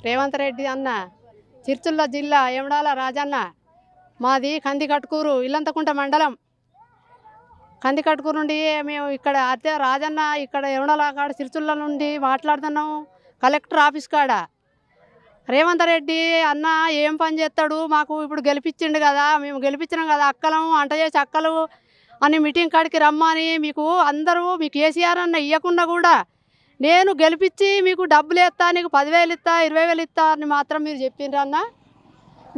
రేవంత్ రెడ్డి అన్న, చిర్చుల్ల జిల్లా యమడాల రాజన్న. మాది కందికట్కూరు, ఇల్లంతకుంట మండలం. కందికట్కూరు నుండి మేము ఇక్కడ అతే రాజన్న ఇక్కడ యమడాల కాడ చిర్చుల్ల నుండి మాట్లాడుతున్నాము. కలెక్టర్ ఆఫీస్ కాడ రేవంత్ రెడ్డి అన్న ఏం పని చేస్తాడు, మాకు ఇప్పుడు గెలిపించిండు కదా, మేము గెలిపించినాం కదా, అక్కలం అంట చేసి అక్కలు అని మీటింగ్ కాడికి రమ్మని మీకు అందరూ మీకు కేసీఆర్ అన్న ఇవ్వకుండా కూడా నేను గెలిపించి మీకు డబ్బులు ఇస్తా, నీకు 10,000 ఇస్తా, 20,000 ఇస్తా అని మాత్రం మీరు చెప్పిండ్రు అన్న.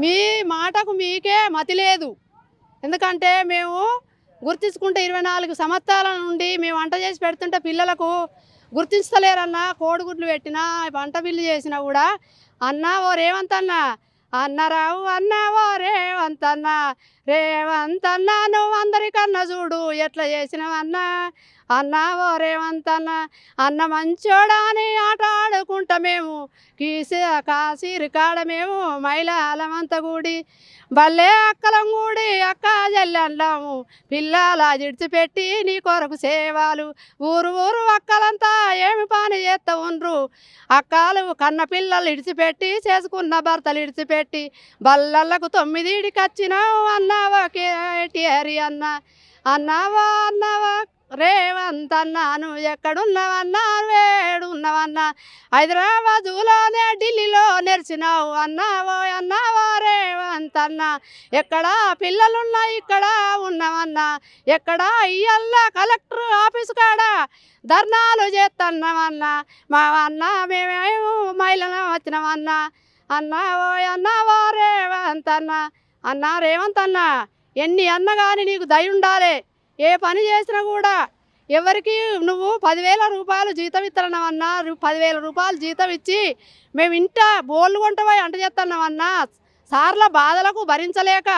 మీ మాటకు మీకే మతి లేదు. ఎందుకంటే మేము గుర్తించుకుంటే 24 సంవత్సరాల నుండి మేము వంట చేసి పెడుతుంటే పిల్లలకు గుర్తించలేరన్న. కోడిగుడ్లు పెట్టినా వంట బిల్లు చేసినా కూడా అన్న ఓ రేవంత్ అన్న, అన్నరావు అన్న ఓ రేవంత్ అన్న, రేవంత్ అన్న నువ్వు అందరికన్నా చూడు ఎట్లా చేసినవన్నా, అన్న ఓ రేవంత్ అన్న, అన్న మంచోడా అని ఆట ఆడుకుంటా మేము కాసిరి కాడ మేము మహిళలమంతా కూడి బల్లే అక్కలం కూడి అక్క జల్లండాము పిల్లల జిడిచిపెట్టి నీ కొరకు సేవలు ఊరు ఊరు అక్కలంతా ఏమి పని చేస్తా ఉండ్రు, అక్కలు కన్న పిల్లలు ఇడిచిపెట్టి చేసుకున్న భర్తలు ఇడిచిపెట్టి బల్లలకు 9 వచ్చినావు అన్నావా కేటీఆర్ అన్న, అన్నావా అన్నావా రేవంత్ అన్నా నువ్వు ఎక్కడున్నావన్నా వేడున్నావన్నా, హైదరాబాదులోనే ఢిల్లీలో నెరిచినావు అన్నావో అన్నావా రేవంత్ అన్నా, ఎక్కడ పిల్లలున్నా ఇక్కడ ఉన్నావన్నా, ఎక్కడ ఇయ్యల్లా కలెక్టర్ ఆఫీస్ కాడ ధర్నాలు చేస్తున్నామన్నా, మా అన్న మేమేమో మహిళలు వచ్చినామన్నా, అన్నావో అన్నావో రేవంత్ అన్నా, అన్నా రేవంత్ అన్నా ఎన్ని అన్న కానీ నీకు దయ ఉండాలి. ఏ పని చేసినా కూడా ఎవరికి నువ్వు 10,000 రూపాయలు జీతం ఇస్తున్నావన్నా, 10,000 రూపాయలు జీతం ఇచ్చి మేము ఇంట బోళ్ళు కొంటపోయి అంట చేస్తున్నామన్నా, సార్ల బాధలకు భరించలేక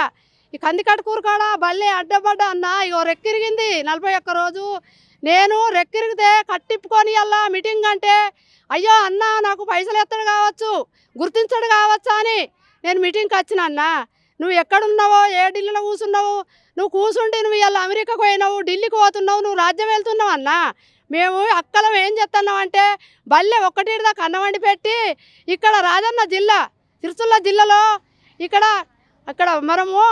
ఈ కందికట్కూరు కాడ బల్లే అడ్డపడ్డా అన్న. ఇగో రెక్కిరిగింది 41 రోజు. నేను రెక్కిరిగితే కట్టిప్పుకొని అలా మీటింగ్ అంటే అయ్యో అన్న నాకు పైసలు ఎత్తడు కావచ్చు, గుర్తించడు కావచ్చు అని నేను మీటింగ్కి వచ్చిన అన్న. నువ్వు ఎక్కడున్నావో ఏ ఢిల్లీలో కూర్చున్నావు, నువ్వు కూర్చుంటే నువ్వు ఇలా అమెరికాకు పోయినావు, ఢిల్లీకి పోతున్నావు, నువ్వు రాజ్యం వెళ్తున్నావు అన్న. మేము అక్కలం ఏం చేస్తున్నావు అంటే బల్లె 1 దాకా అన్నం వండి పెట్టి ఇక్కడ రాజన్న జిల్లా సిరిసిల్ల జిల్లాలో ఇక్కడ మనము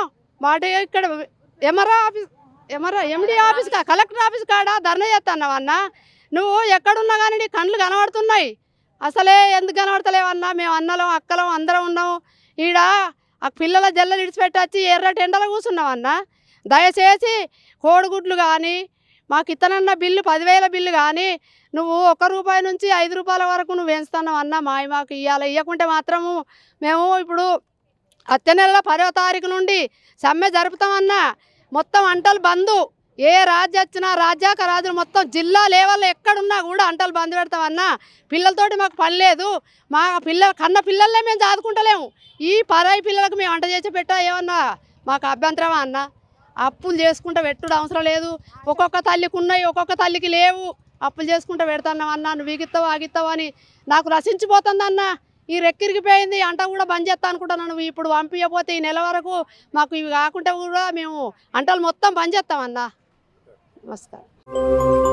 మాట ఇక్కడ ఎండి ఆఫీస్ కలెక్టర్ ఆఫీస్ కాడ ధర్నా చేస్తున్నావు అన్న. నువ్వు ఎక్కడున్నా కానీ నీ కళ్ళు కనబడుతున్నాయి, అసలే ఎందుకు కనబడతలేవన్నా. మేము అన్నలం అక్కలం అందరం ఉన్నాము ఈడ. ఆ పిల్లల జల్లలు ఇడిచిపెట్టచ్చి ఎర్రటి ఎండలో కూర్చున్నామన్నా. దయచేసి కోడిగుడ్లు కానీ మాకు ఇతనన్న బిల్లు 10,000 బిల్లు కానీ నువ్వు 1 రూపాయి నుంచి 5 రూపాయల వరకు నువ్వు వేస్తున్నావు అన్న. మాకు ఇవ్వాలి, ఇవ్వకుంటే మాత్రము మేము ఇప్పుడు వచ్చే నెల 10వ తారీఖు నుండి సమ్మె జరుపుతామన్నా. మొత్తం అంటలు బంధు, ఏ రాజ్యం వచ్చినా రాజ్యాక రాజులు మొత్తం జిల్లా లెవెల్లో ఎక్కడున్నా కూడా అంటలు బంద్ పెడతామన్నా. పిల్లలతోటి మాకు పని లేదు, మా కన్న పిల్లలనే మేము చదువుకుంటలేము. ఈ పరాయి పిల్లలకు మేము వంట చేసి పెట్టా ఏమన్నా మాకు అభ్యంతరమా అన్న? అప్పులు చేసుకుంటూ పెట్టుడు అవసరం లేదు. ఒక్కొక్క తల్లికి ఉన్నాయి, ఒక్కొక్క తల్లికి లేవు. అప్పులు చేసుకుంటూ పెడతాన్నాం అన్న. నువ్వు వీగిస్తావు ఆగిస్తావు అని నాకు రసించిపోతుందన్న. ఈ రెక్కిరిగిపోయింది అంట కూడా బంద్ చేస్తా అనుకుంటున్నాను. నువ్వు ఇప్పుడు పంపించకపోతే ఈ నెల వరకు మాకు ఇవి కాకుండా కూడా మేము అంటలు మొత్తం బంద్ చేస్తామన్నా. నమస్కారం.